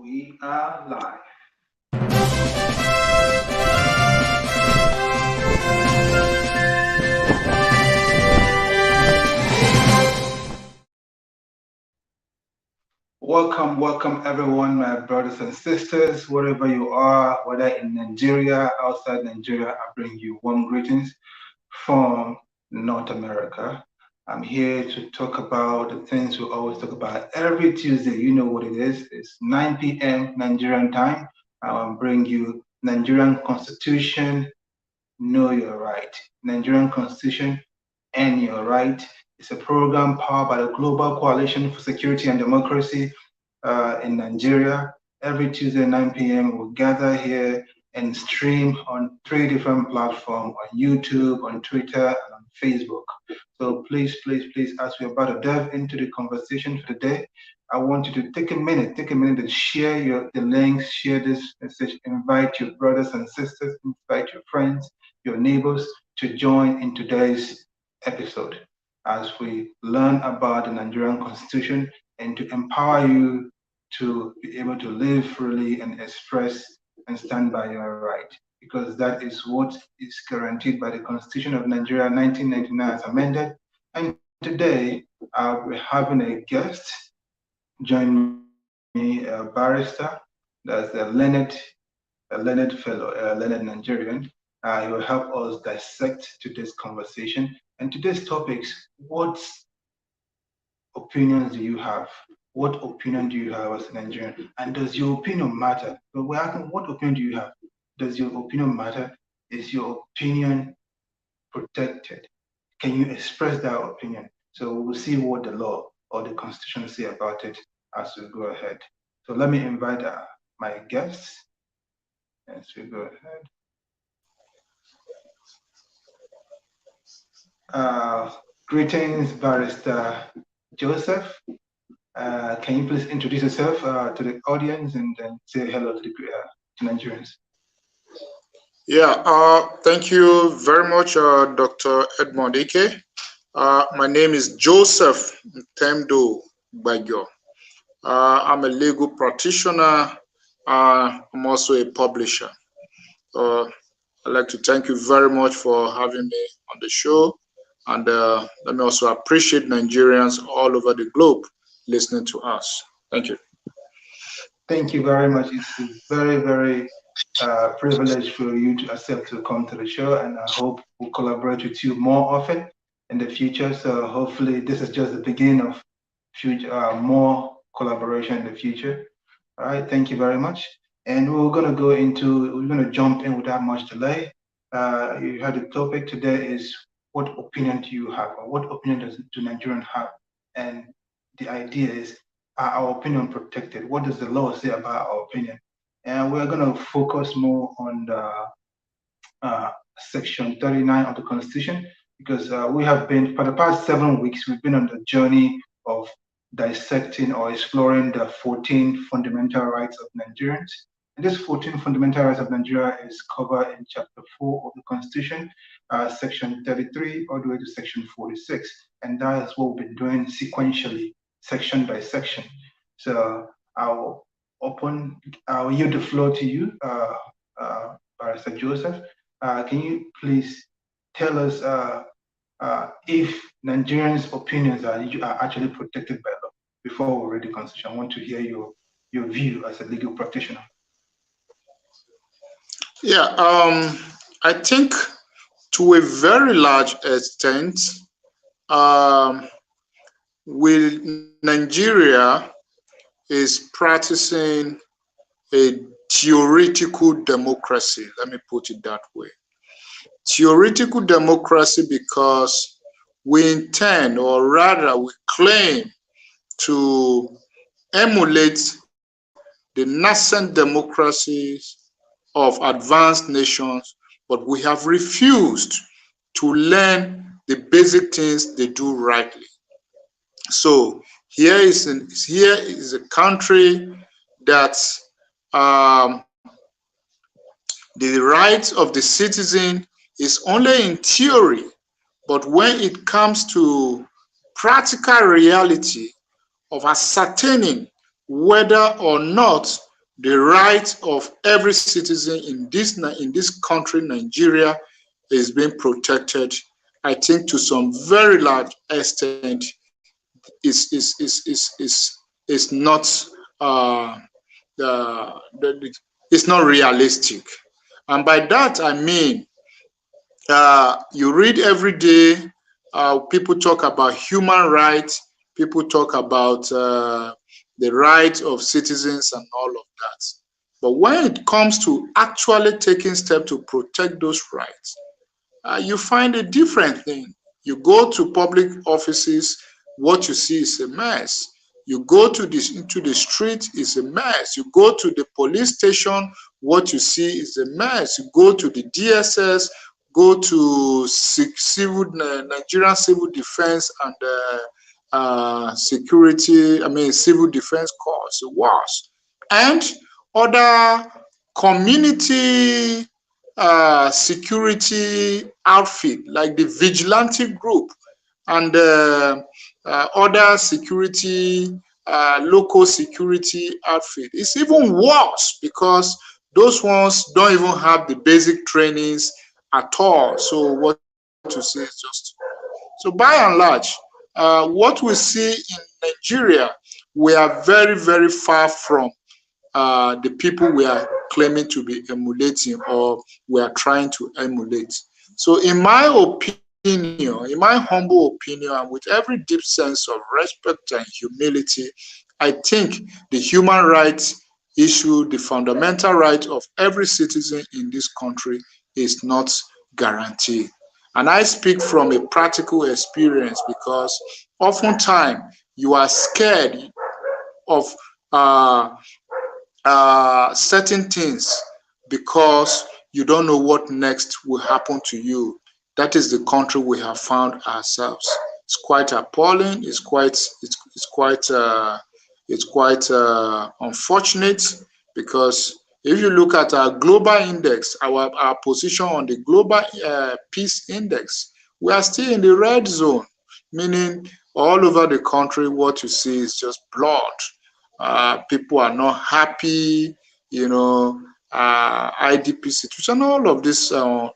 We are live. Welcome everyone, my brothers and sisters, wherever you are, whether in Nigeria, outside Nigeria, I bring you warm greetings from North America. I'm here to talk about the things we always talk about every Tuesday. You know what it is. It's 9 p.m. Nigerian time. I'll bring you Nigerian Constitution, Know Your Right. Nigerian Constitution and Your Right. It's a program powered by the Global Coalition for Security and Democracy in Nigeria. Every Tuesday, 9 p.m., we'll gather here and stream on 3 different platforms, on YouTube, on Twitter, and on Facebook. So please, as we're about to delve into the conversation for today, I want you to take a minute and share the links, share this message, invite your brothers and sisters, invite your friends, your neighbors to join in today's episode as we learn about the Nigerian Constitution and to empower you to be able to live freely and express and stand by your right, because that is what is guaranteed by the Constitution of Nigeria 1999 as amended. And today I'll be having a guest join me, a barrister, that's a learned fellow, a learned Nigerian. He will help us dissect today's conversation and today's topics. What opinions do you have? What opinion do you have as a Nigerian? And does your opinion matter? But we're asking, what opinion do you have? Does your opinion matter? Is your opinion protected? Can you express that opinion? So we'll see what the law or the Constitution say about it as we go ahead. So let me invite my guests as we go ahead. Greetings, Barrister Joseph. Can you please introduce yourself to the audience and then say hello to the Nigerians? Yeah, thank you very much, Dr. Edmond Ikeh. My name is Joseph Temdo Bagyo. I'm a legal practitioner. I'm also a publisher. I'd like to thank you very much for having me on the show. And let me also appreciate Nigerians all over the globe listening to us. Thank you. Thank you very much. It's a very, very privilege for you to accept to come to the show, and I hope we'll collaborate with you more often in the future. So hopefully this is just the beginning of future more collaboration in the future. All right, thank you very much. And we're going to jump in without much delay. You heard the topic today is what opinion do you have, or what opinion do Nigerians have? And the idea is, are our opinion protected? What does the law say about our opinion? And we're going to focus more on the Section 39 of the Constitution, because we have been, for the past 7 weeks, we've been on the journey of dissecting or exploring the 14 fundamental rights of Nigerians. And this 14 fundamental rights of Nigeria is covered in Chapter 4 of the Constitution, Section 33, all the way to Section 46. And that is what we've been doing sequentially, section by section. So I'll yield the floor to you, Barrister Joseph. Can you please tell us if Nigerians' opinions are actually protected by law? Before we read the Constitution, I want to hear your view as a legal practitioner. Yeah, I think to a very large extent, Nigeria is practicing a theoretical democracy. Let me put it that way. Theoretical democracy because we intend, or rather we claim, to emulate the nascent democracies of advanced nations, but we have refused to learn the basic things they do rightly. So here is a country that the rights of the citizen is only in theory, but when it comes to practical reality of ascertaining whether or not the right of every citizen in this country, Nigeria, is being protected, I think to some very large extent is not it's not realistic. And by that I mean, you read every day, people talk about human rights, people talk about the rights of citizens and all of that. But when it comes to actually taking steps to protect those rights, you find a different thing. You go to public offices, what you see is a mess. You go to into the street, it's a mess. You go to the police station, what you see is a mess. You go to the DSS, go to Nigerian Civil Defense and Civil Defense Corps, WAS, and other community security outfit like the vigilante group and other security, local security outfit. It's even worse because those ones don't even have the basic trainings at all. So what to say is just, so by and large, what we see in Nigeria, we are very, very far from the people we are claiming to be emulating or we are trying to emulate. So in my opinion, in my humble opinion, and with every deep sense of respect and humility, I think the human rights issue, the fundamental right of every citizen in this country is not guaranteed. And I speak from a practical experience because oftentimes you are scared of certain things because you don't know what next will happen to you. That is the country we have found ourselves. It's quite appalling. It's quite unfortunate because if you look at our global index, our position on the global peace index, we are still in the red zone, meaning all over the country, what you see is just blood. People are not happy, you know, IDP situation, all of this on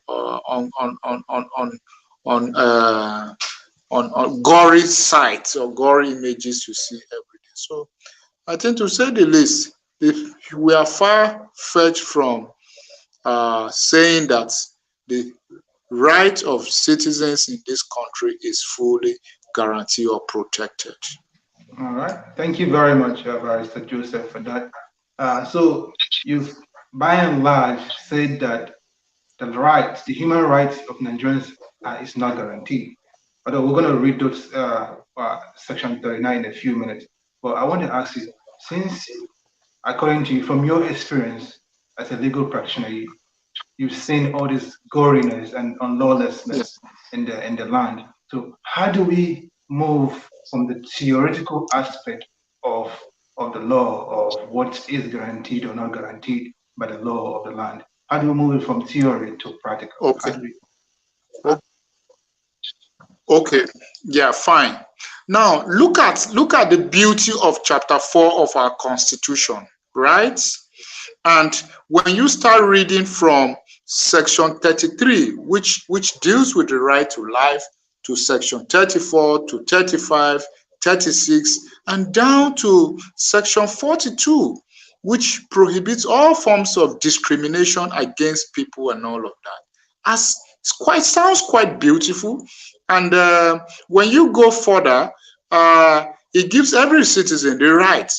gory sites or gory images you see every day. So I think, to say the least, if we are far-fetched from saying that the right of citizens in this country is fully guaranteed or protected. All right. Thank you very much, Barrister Joseph, for that. So you've, by and large, said that the human rights of Nigerians is not guaranteed. Although we're going to read those section 39 in a few minutes. But I want to ask you, since, according to you, from your experience as a legal practitioner, you've seen all this goriness and unlawlessness in the land. So how do we move from the theoretical aspect of the law, of what is guaranteed or not guaranteed by the law of the land? How do we move it from theory to practical? Okay. Okay. Yeah, fine. Now look at the beauty of chapter 4 of our Constitution, right? And when you start reading from section 33, which deals with the right to life, to section 34, to 35, 36, and down to section 42, which prohibits all forms of discrimination against people and all of that. Sounds quite beautiful. And when you go further, it gives every citizen the right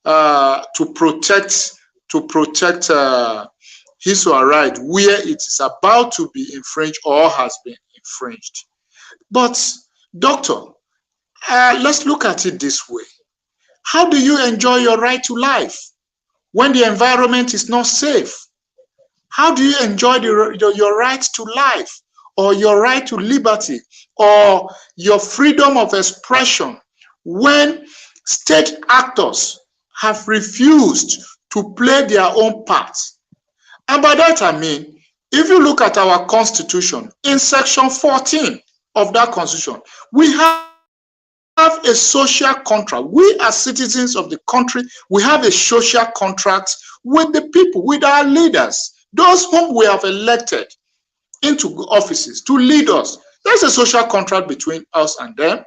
to protect his or her right where it is about to be infringed or has been infringed. But doctor, let's look at it this way. How do you enjoy your right to life when the environment is not safe? How do you enjoy your right to life or your right to liberty or your freedom of expression when state actors have refused to play their own part? And by that I mean, if you look at our Constitution, in section 14 of that Constitution, we have have a social contract. We as citizens of the country, we have a social contract with the people, with our leaders, those whom we have elected into offices to lead us. There's a social contract between us and them.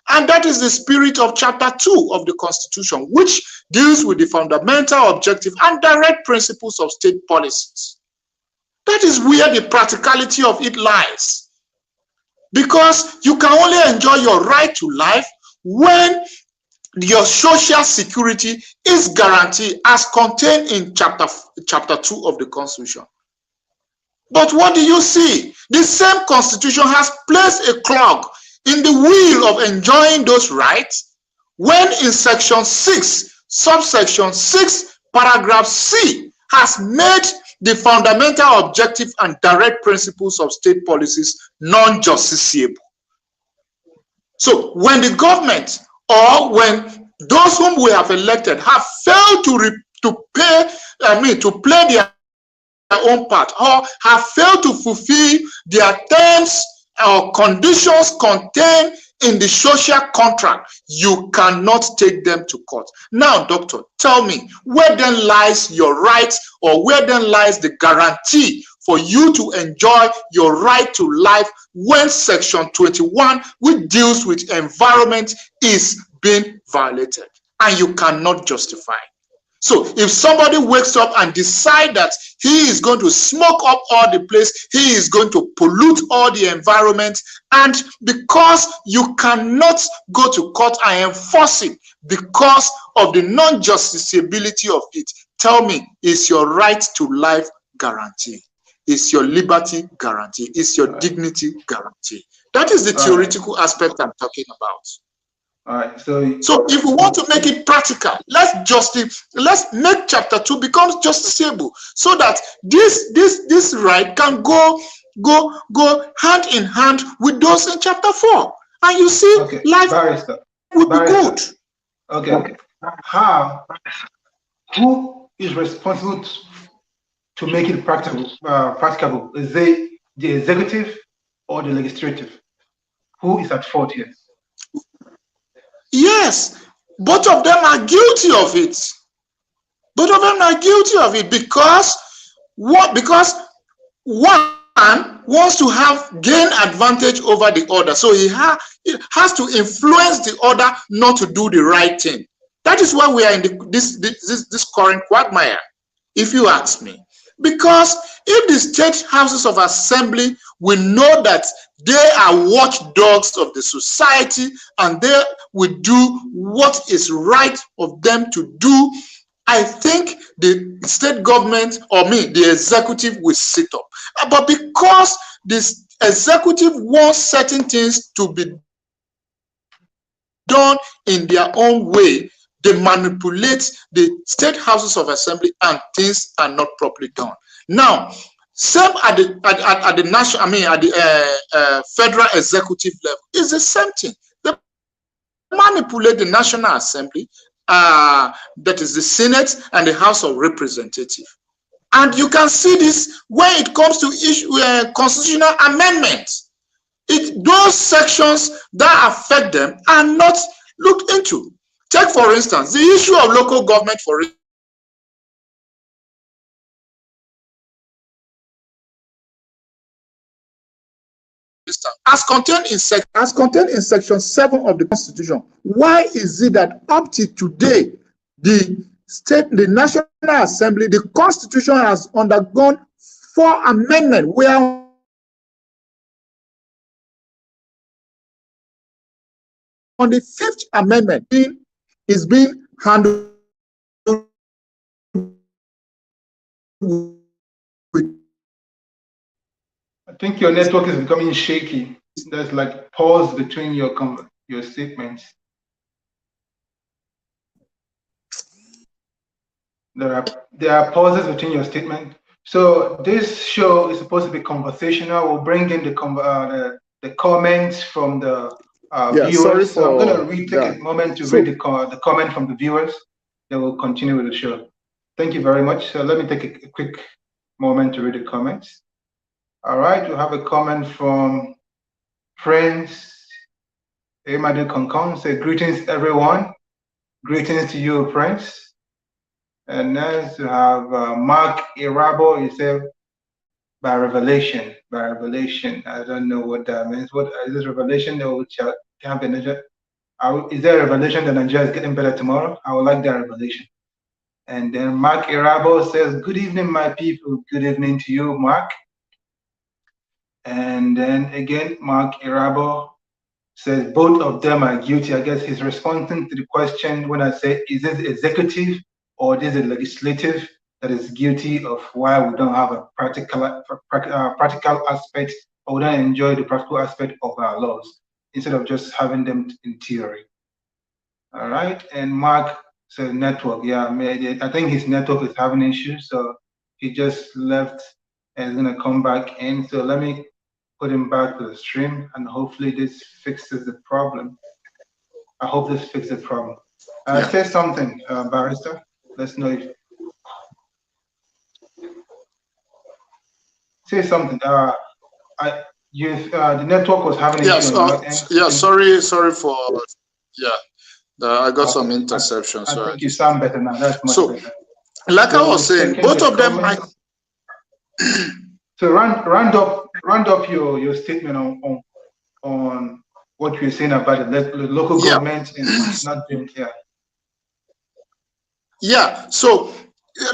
And that is the spirit of Chapter 2 of the Constitution, which deals with the fundamental objective and direct principles of state policies. That is where the practicality of it lies. Because you can only enjoy your right to life when your social security is guaranteed as contained in chapter 2 of the Constitution. But what do you see? The same Constitution has placed a clog in the wheel of enjoying those rights when in section 6, subsection 6, paragraph C has made the fundamental objective and direct principles of state policies non-justiciable. So when the government or when those whom we have elected have failed to play their own part or have failed to fulfill their terms or conditions contained in the social contract, you cannot take them to court. Now, doctor, tell me, where then lies your rights, or where then lies the guarantee for you to enjoy your right to life when section 21, which deals with environment, is being violated and you cannot justify? So if somebody wakes up and decides that he is going to smoke up all the place, he is going to pollute all the environment, and because you cannot go to court and enforce it because of the non-justiciability of it, tell me, is your right to life guaranteed? Is your liberty guaranteed? Is your dignity guaranteed? That is the theoretical aspect I'm talking about. All right. So if we want to make it practical, let's make chapter 2 becomes justiciable, so that this right can go hand in hand with those in chapter 4, and you see, life would be good. Okay. Who is responsible to make it practicable? Is it the executive or the legislative? Who is at fault here? Yes, both of them are guilty of it. Both of them are guilty of it because one wants to gain advantage over the other, so he has to influence the other not to do the right thing. That is why we are in this current quagmire, if you ask me. Because if the state houses of assembly will know that they are watchdogs of the society and they will do what is right of them to do, I think the state government, the executive, will sit up. But because this executive wants certain things to be done in their own way, they manipulate the state houses of assembly and things are not properly done. Now, same at the national, at the federal executive level, is the same thing. They manipulate the National Assembly, that is the Senate and the House of Representatives. And you can see this when it comes to constitutional amendments. Those sections that affect them are not looked into. Take, for instance, the issue of local government, for instance, as contained in section 7 of the Constitution. Why is it that up to today, the National Assembly, the Constitution has undergone 4 amendments, where on the 5th amendment is being handled with. I think your network is becoming shaky. There's like pause between your statements. There are pauses between your statement. So this show is supposed to be conversational. We'll bring in the comments from the viewers. So I'm going to take a moment to read the comment from the viewers. Then we'll continue with the show. Thank you very much. So let me take a quick moment to read the comments. All right, we have a comment from Prince Emade Concon say, greetings everyone. Greetings to you, Prince. And next we have Mark Irabo. He said, by revelation. I don't know what that means. What is this revelation? Is there a revelation that Nigeria is getting better tomorrow? I would like that revelation. And then Mark Irabo says, good evening, my people. Good evening to you, Mark. And then again, Mark Irabo says both of them are guilty. I guess he's responding to the question when I say, is this executive or is it legislative that is guilty of why we don't have a practical aspect, or we don't enjoy the practical aspect of our laws instead of just having them in theory. All right. And Mark says network. Yeah, I think his network is having issues, so he just left and is gonna come back in. So let me put him back to the stream, and hopefully this fixes the problem. I hope this fixes the problem. Say something, Barrister. Let's know if. Say something. The network was having issues. Sorry for. I got some interception. I think you sound better now. That's much better. Like I was saying, both of them. So round up your statement on what you're saying about the local government and not being clear. Yeah. So,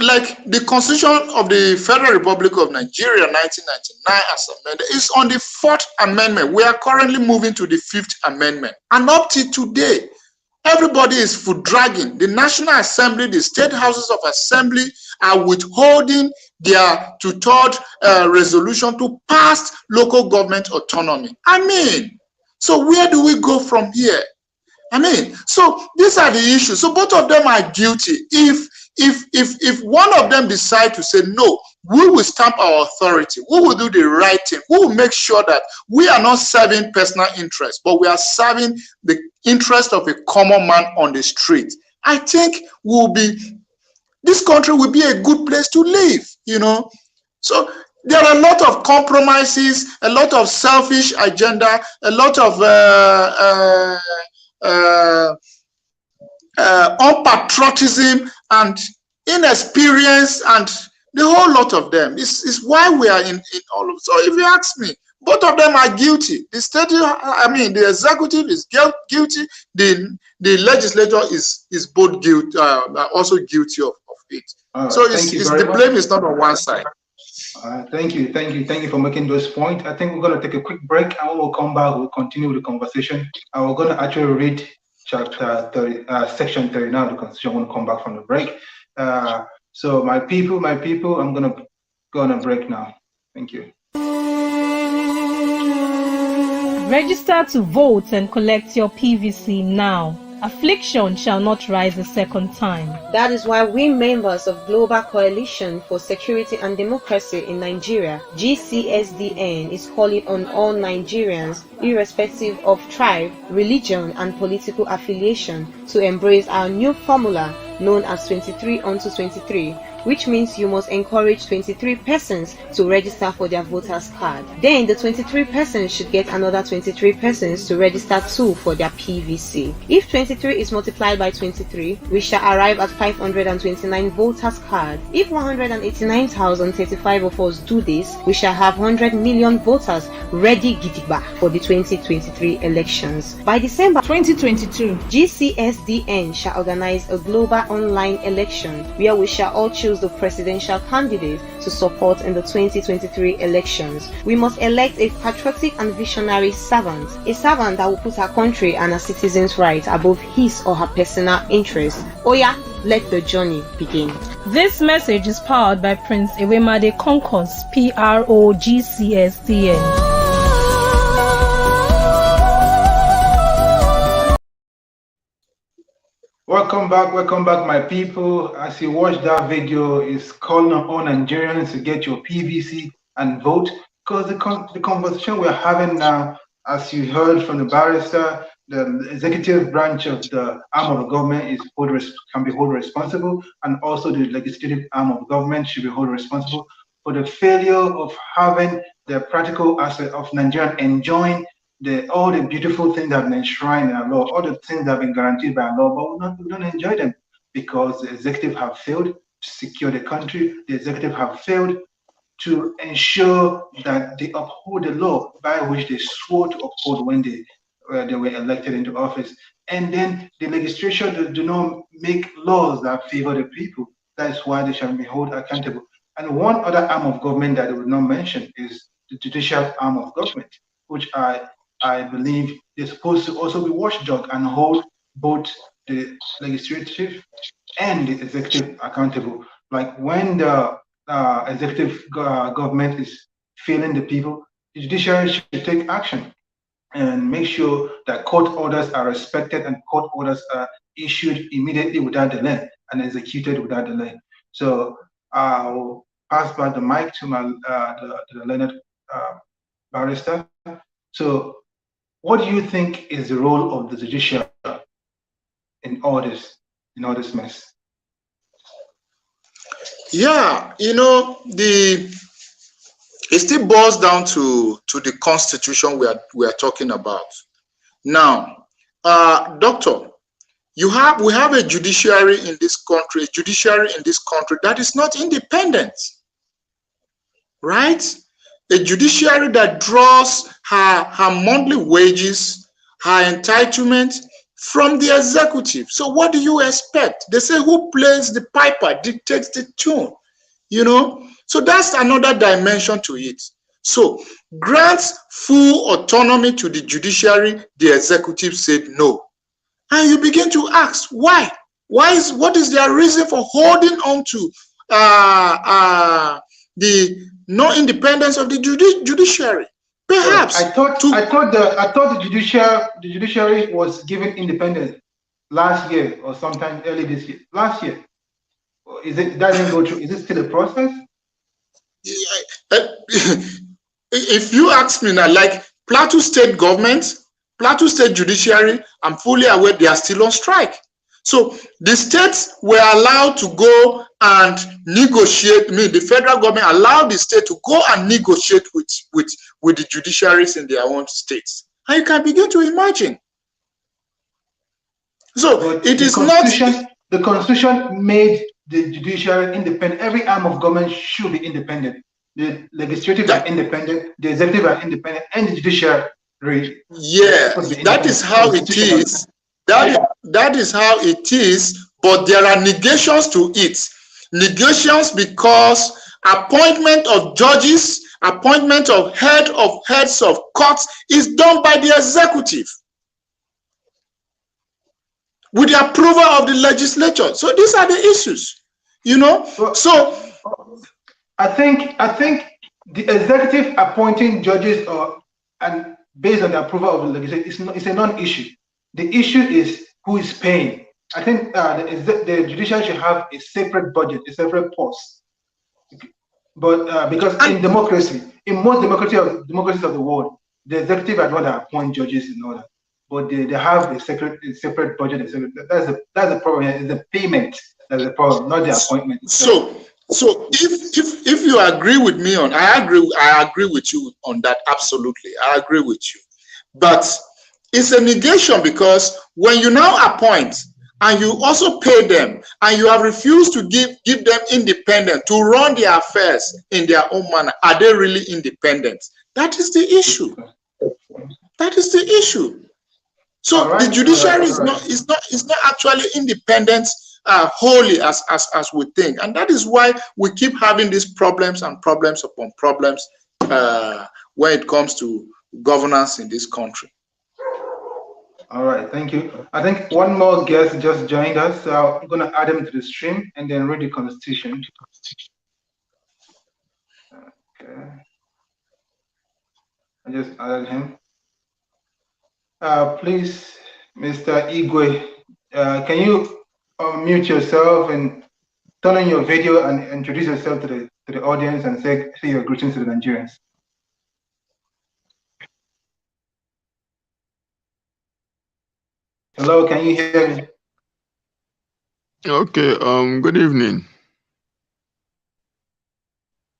like the Constitution of the Federal Republic of Nigeria, 1999, as amended, is on the 4th Amendment. We are currently moving to the 5th Amendment, and up to today, everybody is foot dragging. The National Assembly, the state houses of assembly are withholding their two-third resolution to pass local government autonomy. I mean, so where do we go from here? I mean, so these are the issues. So both of them are guilty. If one of them decide to say, no, we will stamp our authority, we will do the right thing, we will make sure that we are not serving personal interest, but we are serving the interest of a common man on the street, I think this country will be a good place to live, you know. So there are a lot of compromises, a lot of selfish agenda, a lot of unpatriotism and inexperience, and the whole lot of them is why we are in all of. So if you ask me, both of them are guilty. The state, the executive is guilty. The legislature is both guilty, also guilty of it. So the blame is not on one side. Thank you for making those points. I think we're going to take a quick break, and when we'll come back, we'll continue the conversation. And we're going to actually read chapter 30, section 39 of the Constitution when we come back from the break. So my people, I'm going to go on a break now. Thank you. Register to vote and collect your PVC now. Affliction shall not rise a second time. That is why we members of Global Coalition for Security and Democracy in Nigeria, GCSDN, is calling on all Nigerians, irrespective of tribe, religion, and political affiliation, to embrace our new formula known as 23 unto 23, which means you must encourage 23 persons to register for their voters card. Then the 23 persons should get another 23 persons to register too for their PVC. If 23 is multiplied by 23, we shall arrive at 529 voters card. If 189,035 of us do this, we shall have 100 million voters ready gidigba for the 2023 elections. By December 2022, GCSDN shall organize a global online election where we shall all choose the presidential candidate to support in the 2023 elections. We must elect a patriotic and visionary servant, a servant that will put our country and our citizens' rights above his or her personal interests. Oya, let the journey begin. This message is powered by Prince Ewemade Concourse, PROGCSDN. Welcome back, my people. As you watch that video, it's calling on all Nigerians to get your PVC and vote, because the conversation we're having now, as you heard from the barrister, the executive branch of the arm of the government can be held responsible, and also the legislative arm of government should be held responsible for the failure of having the practical aspect of Nigerian enjoying all the beautiful things that have been enshrined in our law, all the things that have been guaranteed by law, but we don't enjoy them because the executive have failed to secure the country. The executive have failed to ensure that they uphold the law by which they swore to uphold when they were elected into office. And then the legislature do not make laws that favor the people. That's why they shall be held accountable. And one other arm of government that they would not mention is the judicial arm of government, which I believe is supposed to also be watchdog and hold both the legislative and the executive accountable. Like when the executive government is failing the people, the judiciary should take action and make sure that court orders are respected and court orders are issued immediately without delay and executed without delay. So I'll pass back the mic to my the learned barrister. So what do you think is the role of the judiciary in all this mess? Yeah, it still boils down to the constitution we are talking about. Now, doctor, we have a judiciary in this country, that is not independent, right? A judiciary that draws her monthly wages, her entitlement from the executive. So what do you expect? They say who plays the piper dictates the tune, So that's another dimension to it. So grants full autonomy to the judiciary, the executive said no. And you begin to ask, why? What is their reason for holding on to the non-independence of the judiciary? Perhaps I thought the judiciary was given independence last year or sometime early this year. Last year, doesn't go through? Is it still a process? If you ask me now, like Plateau State government, Plateau State judiciary, I'm fully aware they are still on strike. So the states were allowed to go and negotiate. The federal government allowed the state to go and negotiate with the judiciaries in their own states. And you can begin to imagine. So but it is not. The constitution made the judiciary independent. Every arm of government should be independent. The legislative are independent, the executive are independent, and the judiciary. Yeah, that is how it is. That is how it is, but there are negations to it. Negations because appointment of judges, appointment of heads of courts is done by the executive with the approval of the legislature. So these are the issues, So I think the executive appointing judges and based on the approval of the legislature is a non-issue. The issue is who is paying. I think the judiciary should have a separate budget, a separate post. But because in democracy, in most democracies of the world, the executive are going to appoint judges in order, but they have a separate budget. That's the problem. It's the payment that's the problem, not the appointment. So if you agree with me I agree with you on that. Absolutely, I agree with you. But it's a negation because when you now appoint and you also pay them and you have refused to give them independence to run their affairs in their own manner, are they really independent? That is the issue. That is the issue. So the judiciary is not actually independent wholly as we think, and that is why we keep having these problems and problems upon problems when it comes to governance in this country. All right, thank you. I think one more guest just joined us, so I'm going to add him to the stream and then read the Constitution. Okay. I just added him. Please, Mr. Ikeh, can you unmute yourself and turn on your video and introduce yourself to the audience and say your greetings to the Nigerians? Hello, can you hear me? Okay, good evening.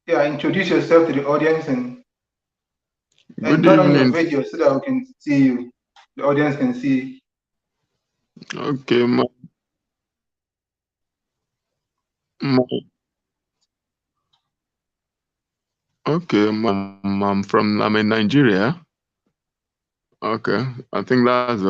Yeah, introduce yourself to the audience and And Good turn on your evening. video so that we can see you. The audience can see. Okay, I'm in Nigeria. Okay, I think that's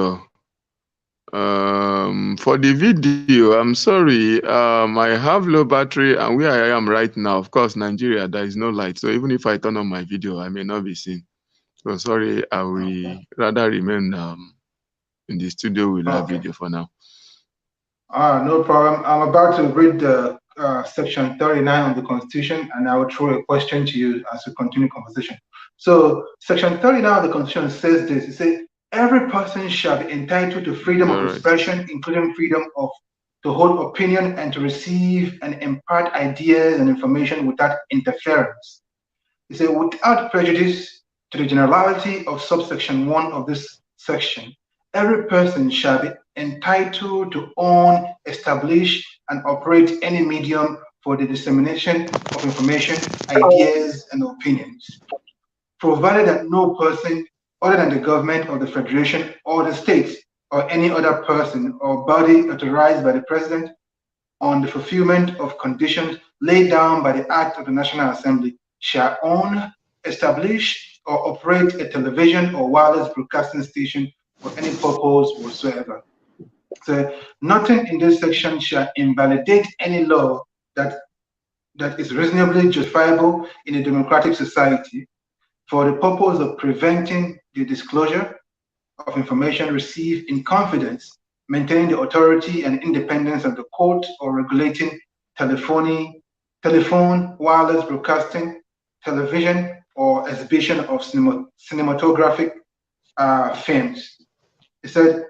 for the video, I'm sorry. I have low battery, and where I am right now, of course, Nigeria, there is no light. So even if I turn on my video, I may not be seen. So sorry, I will rather remain in the studio with that video for now. No problem. I'm about to read the section 39 of the Constitution, and I will throw a question to you as we continue conversation. So, section 39 of the Constitution says this. It says, every person shall be entitled to freedom of expression, including freedom to hold opinion and to receive and impart ideas and information without interference. It says, without prejudice to the generality of subsection 1 of this section, every person shall be entitled to own, establish, and operate any medium for the dissemination of information, ideas, and opinions, provided that no person other than the government of the Federation or the state or any other person or body authorized by the President on the fulfillment of conditions laid down by the Act of the National Assembly shall own, establish, or operate a television or wireless broadcasting station for any purpose whatsoever. So nothing in this section shall invalidate any law that is reasonably justifiable in a democratic society for the purpose of preventing the disclosure of information received in confidence, maintaining the authority and independence of the court, or regulating telephone, wireless broadcasting, television, or exhibition of cinematographic films. It said,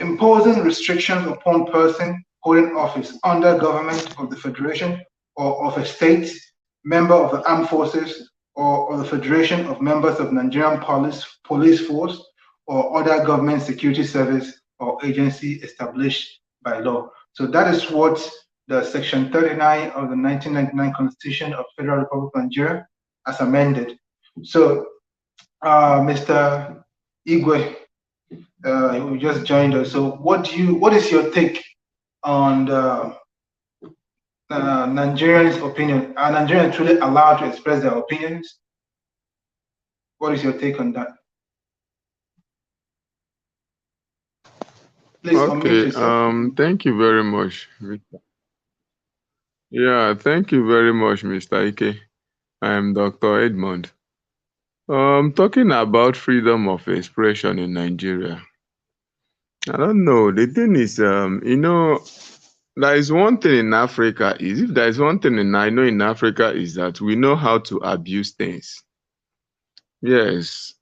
imposing restrictions upon person holding office under government of the Federation or of a state, member of the armed forces, or of the Federation of members of Nigerian police force, or other government security service or agency established by law. So that is what the section 39 of the 1999 Constitution of Federal Republic of Nigeria has amended. So, Mr. Ikeh, who just joined us. So, what is your take on the Nigerians' opinion? Are Nigerians truly allowed to express their opinions? What is your take on that? Please unmute yourself. Thank you very much. Yeah, thank you very much, Mr. Ikeh. I am Dr. Edmond. Talking about freedom of expression in Nigeria. I don't know. The thing is, there is one thing in Africa if there is one thing I know in Africa is that we know how to abuse things. Yes.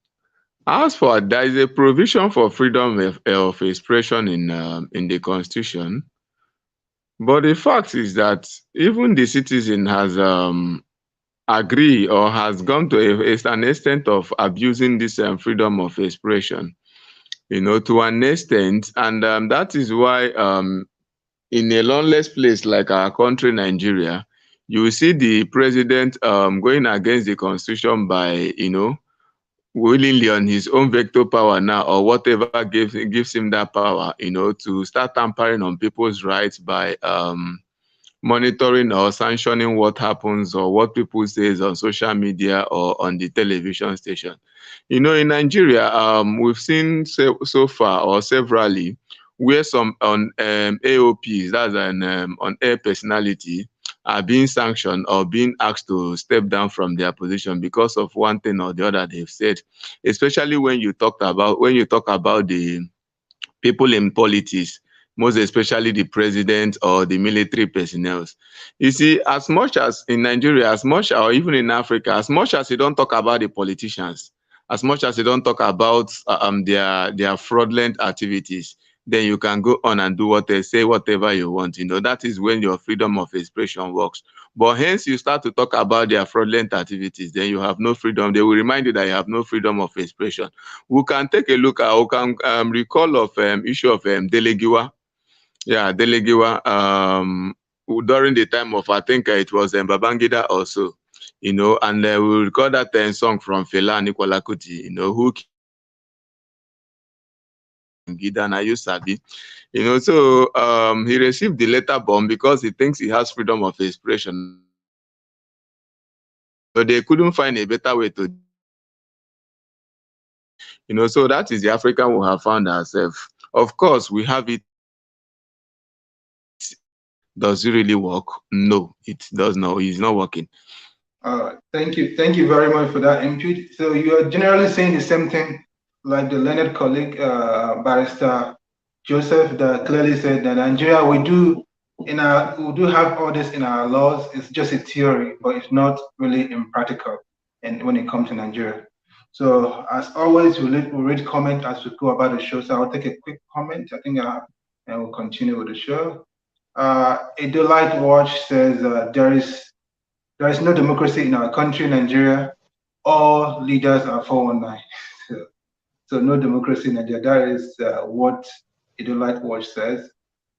As for there is a provision for freedom of expression in the Constitution, but the fact is that even the citizen has agreed or has gone to an extent of abusing this freedom of expression, to an extent, and that is why in a lawless place like our country, Nigeria, you will see the president going against the Constitution by, willingly on his own veto power now, or whatever gives him that power, to start tampering on people's rights by monitoring or sanctioning what happens or what people say on social media or on the television station. In Nigeria, we've seen so far or severally where some on AOPs, that's an on-air personality, are being sanctioned or being asked to step down from their position because of one thing or the other they've said, especially when you talk about the people in politics, most especially the president or the military personnel. You see, as much as in Nigeria, as much, or even in Africa, as much as you don't talk about the politicians, as much as you don't talk about their fraudulent activities, then you can go on and do what they say, whatever you want. That is when your freedom of expression works. But hence you start to talk about their fraudulent activities, then you have no freedom. They will remind you that you have no freedom of expression. We can take a look at, we can recall of issue of Delegiwa. Yeah, Delegiwa, during the time of, I think it was Babangida also. and we record that song from Fela Nicola Kuti, who Gidana you sabi, so he received the letter bomb because he thinks he has freedom of expression. So they couldn't find a better way to, so that is the African we have found ourselves. Of course, we have it. Does it really work? No, it does not. It's not working. Thank you. Thank you very much for that input. So you are generally saying the same thing like the learned colleague, Barrister Joseph, that clearly said that Nigeria, we do have all this in our laws. It's just a theory, but it's not really impractical. And when it comes to Nigeria, so as always, we'll read comment as we go about the show. So I'll take a quick comment. I think, and we'll continue with the show. A Delight Watch says there is no democracy in our country, Nigeria. All leaders are 419. So no democracy in Nigeria. That is what Idolite Watch says.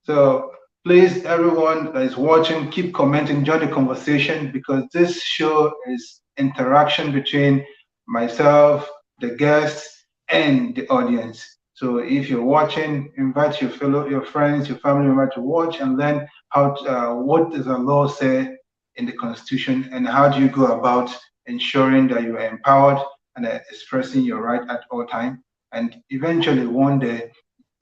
So please, everyone that is watching, keep commenting, join the conversation, because this show is interaction between myself, the guests, and the audience. So if you're watching, invite your friends, your family member to watch and learn what does the law say in the Constitution, and how do you go about ensuring that you are empowered and expressing your right at all time. And eventually, one day,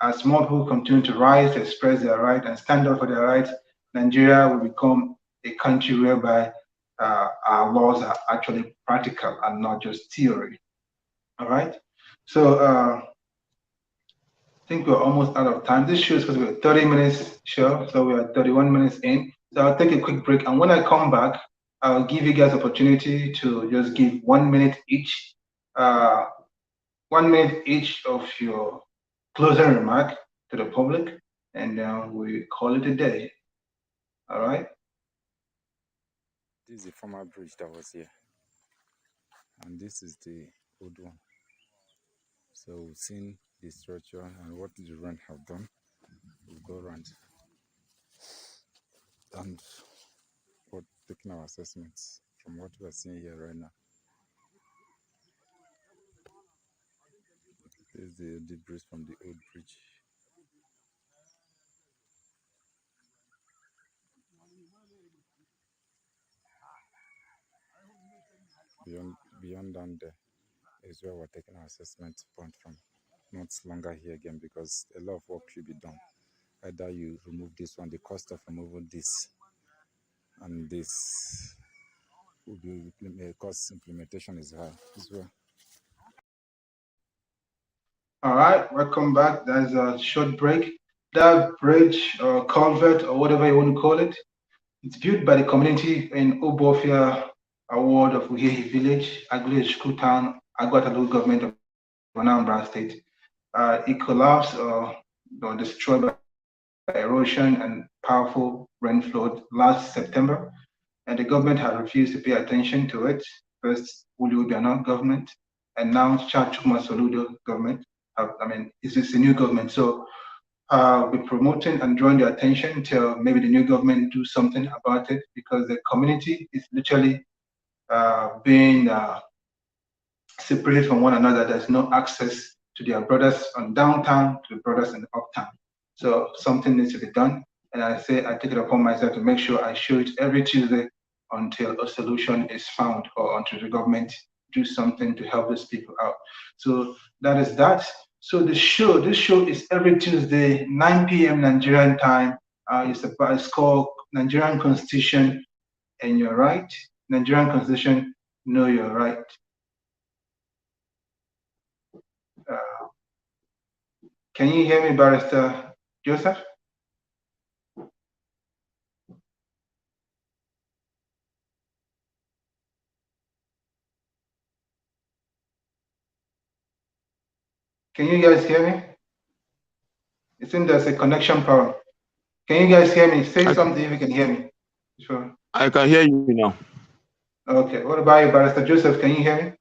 as more people continue to rise, express their right, and stand up for their rights, Nigeria will become a country whereby our laws are actually practical and not just theory. All right. So I think we're almost out of time. This show is supposed to be a 30 minutes show, so we are 31 minutes in. So I'll take a quick break, and when I come back, I'll give you guys opportunity to just give 1 minute each, 1 minute each of your closing remark to the public, and then we call it a day. All right. This is the former bridge that was here, and this is the old one. So we've seen the structure and what the rent have done. We've got rent and we're taking our assessments from what we're seeing here right now. This is the debris from the old bridge. Beyond down there is where we're taking our assessment point from. Not longer here again because a lot of work should be done. Either you remove this one, the cost of removing this and this will be cost implementation is high as well. All right, welcome back. There's a short break. That bridge or culvert or whatever you want to call it, it's built by the community in Obofia Award of Uhehi Village, Agule School Town, Agwata local government of Anambra State. It collapsed or destroyed by erosion and powerful rain flood last September, and the government had refused to pay attention to it. First, Uli Obiano government, and now Chachuma Soludo government. It's a new government, so we're promoting and drawing the attention till maybe the new government do something about it, because the community is literally being separated from one another. There's no access to their brothers on downtown, to the brothers in uptown. So something needs to be done. And I take it upon myself to make sure I show it every Tuesday until a solution is found, or until the government do something to help these people out. So that is that. So this show is every Tuesday, 9 p.m. Nigerian time. It's called Nigerian Constitution and Your Right. Nigerian Constitution, Know Your Right. Can you hear me, Barrister Joseph? Can you guys hear me? It seems there's a connection problem. Can you guys hear me? Say something if you can hear me. Sure. I can hear you now. Okay. What about you, Barrister Joseph? Can you hear me?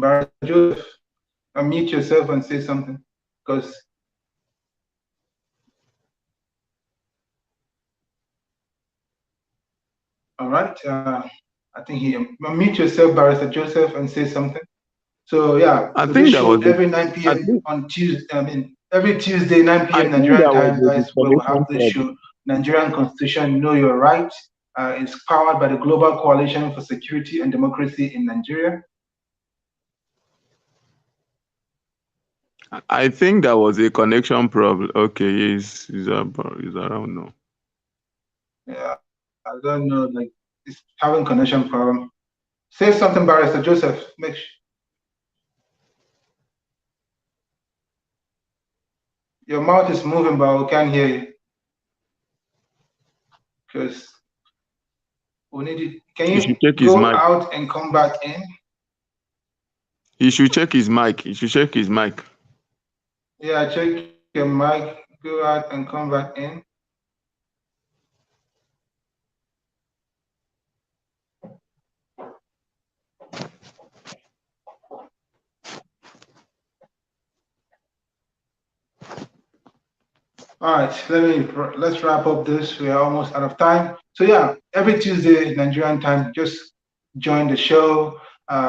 Barrister Joseph, unmute yourself and say something, because All right. I think he mute yourself, Barrister Joseph, and say something. So yeah, I so this think that show was every 9 I p.m. think on Tuesday. I mean, every Tuesday 9 I p.m. think Nigerian that was time. a That's where we have disconnection this problem. show. Nigerian Constitution, Know Your Rights. It's powered by the Global Coalition for Security and Democracy in Nigeria. I think that was a connection problem. Okay, he's around now. Yeah, I don't know. Like it's having connection problem. Say something, Barrister Joseph. Your mouth is moving, but we can't hear you. Because we need it. Can He should you check his go mic. out and come back in? He should check his mic. He should check his mic. Yeah, check your mic. Go out and come back in. All right, let's wrap up this. We are almost out of time. So yeah, every Tuesday Nigerian time, just join the show.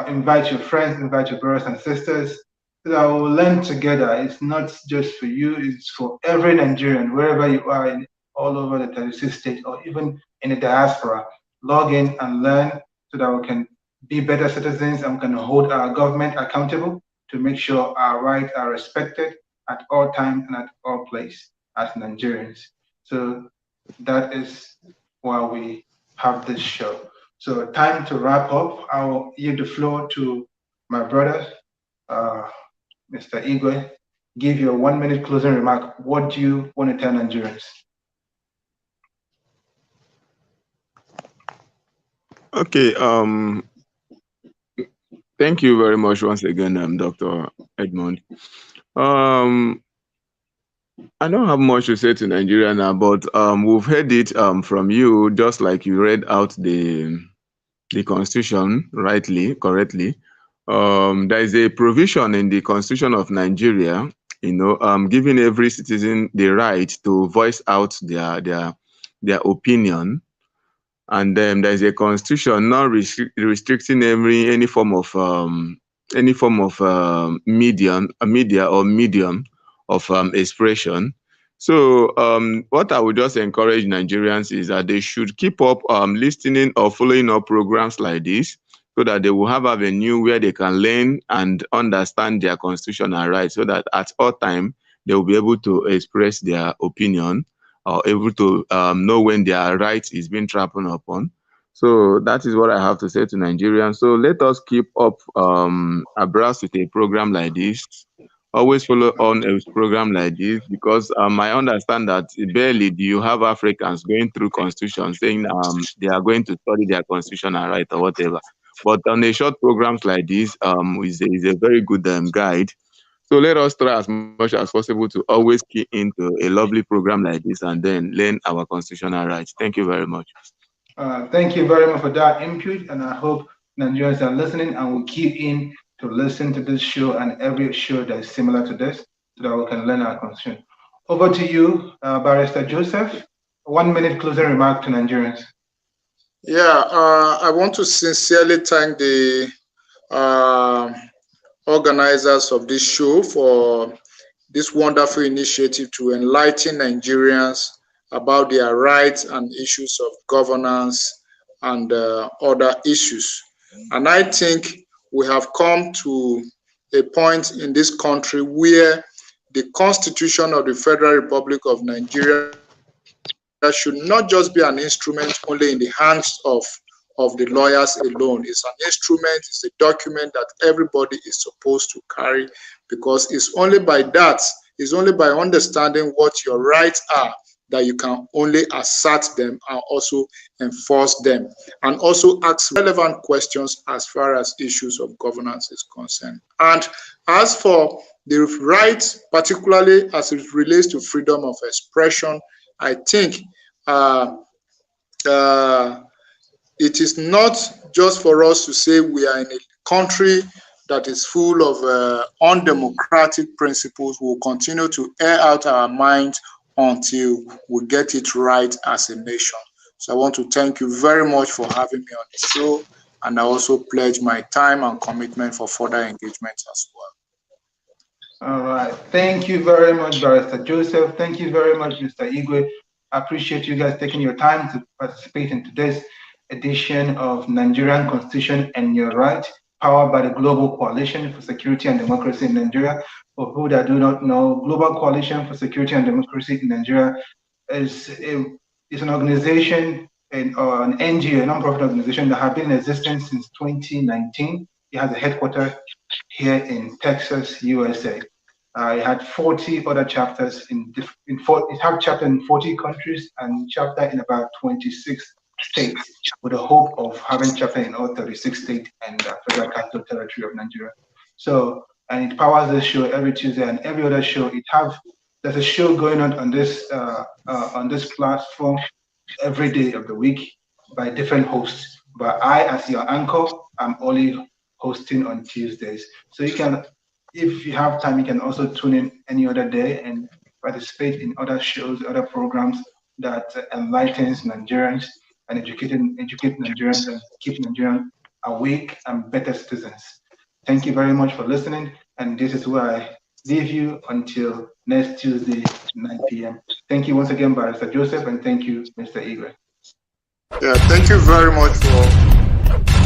Invite your friends, invite your brothers and sisters. So that we'll learn together. It's not just for you; it's for every Nigerian, wherever you are, all over the 36 states, or even in the diaspora. Log in and learn so that we can be better citizens and we can hold our government accountable to make sure our rights are respected at all times and at all places as Nigerians. So that is why we have this show. So time to wrap up. I will give the floor to my brother, Mr. Ikeh. Give your 1 minute closing remark. What do you want to tell Nigerians? Okay. Thank you very much once again, Dr. Edmond. I don't have much to say to Nigeria now, but we've heard it from you, just like you read out the Constitution correctly. There is a provision in the Constitution of Nigeria, giving every citizen the right to voice out their opinion. And then there's a constitution not restricting any form of media or medium of expression. So what I would just encourage Nigerians is that they should keep up listening or following up programs like this, so that they will have a venue where they can learn and understand their constitutional rights, so that at all time they will be able to express their opinion, or able to know when their right is being trampled upon. So that is what I have to say to Nigerians. So let us keep up abreast with a program like this. Always follow on a program like this, because I understand that barely do you have Africans going through constitution saying they are going to study their constitutional right or whatever. But on a short programs like this is a very good guide. So let us try as much as possible to always key into a lovely program like this and then learn our constitutional rights. Thank you very much. Thank you very much for that input, and I hope Nigerians are listening and will keep in to listen to this show and every show that is similar to this, so that we can learn our constitution. Over to you, Barrister Joseph. 1 minute closing remark to Nigerians. Yeah, I want to sincerely thank the organizers of this show for this wonderful initiative to enlighten Nigerians about their rights and issues of governance and other issues. And I think we have come to a point in this country where the Constitution of the Federal Republic of Nigeria should not just be an instrument only in the hands of the lawyers alone. It's an instrument, it's a document that everybody is supposed to carry, because it's only by that, it's only by understanding what your rights are that you can only assert them and also enforce them, and also ask relevant questions as far as issues of governance is concerned. And as for the rights, particularly as it relates to freedom of expression, I think it is not just for us to say we are in a country that is full of undemocratic principles. We'll continue to air out our minds until we get it right as a nation. So I want to thank you very much for having me on the show, and I also pledge my time and commitment for further engagement as well. All right. Thank you very much, Barrister Joseph. Thank you very much, Mr. Igwe. I appreciate you guys taking your time to participate in today's edition of Nigerian Constitution and Your Right, powered by the Global Coalition for Security and Democracy in Nigeria. For who that do not know, Global Coalition for Security and Democracy in Nigeria is an organization or an NGO, a non-profit organization that has been in existence since 2019. It has a headquarters here in Texas, USA. It had 40 other chapters it have chapter in 40 countries and chapter in about 26 states, with the hope of having chapter in all 36 states and Federal Capital Territory of Nigeria. So, and it powers this show every Tuesday and every other show. There's a show going on this platform every day of the week by different hosts. But I, as your anchor, I'm only hosting on Tuesdays. So you can, if you have time, you can also tune in any other day and participate in other shows, other programs that enlightens Nigerians and educate Nigerians and keep Nigerians awake and better citizens. Thank you very much for listening. And this is where I leave you until next Tuesday, 9 p.m. Thank you once again, Barrister Joseph, and thank you, Mr. Igwe. Yeah, thank you very much for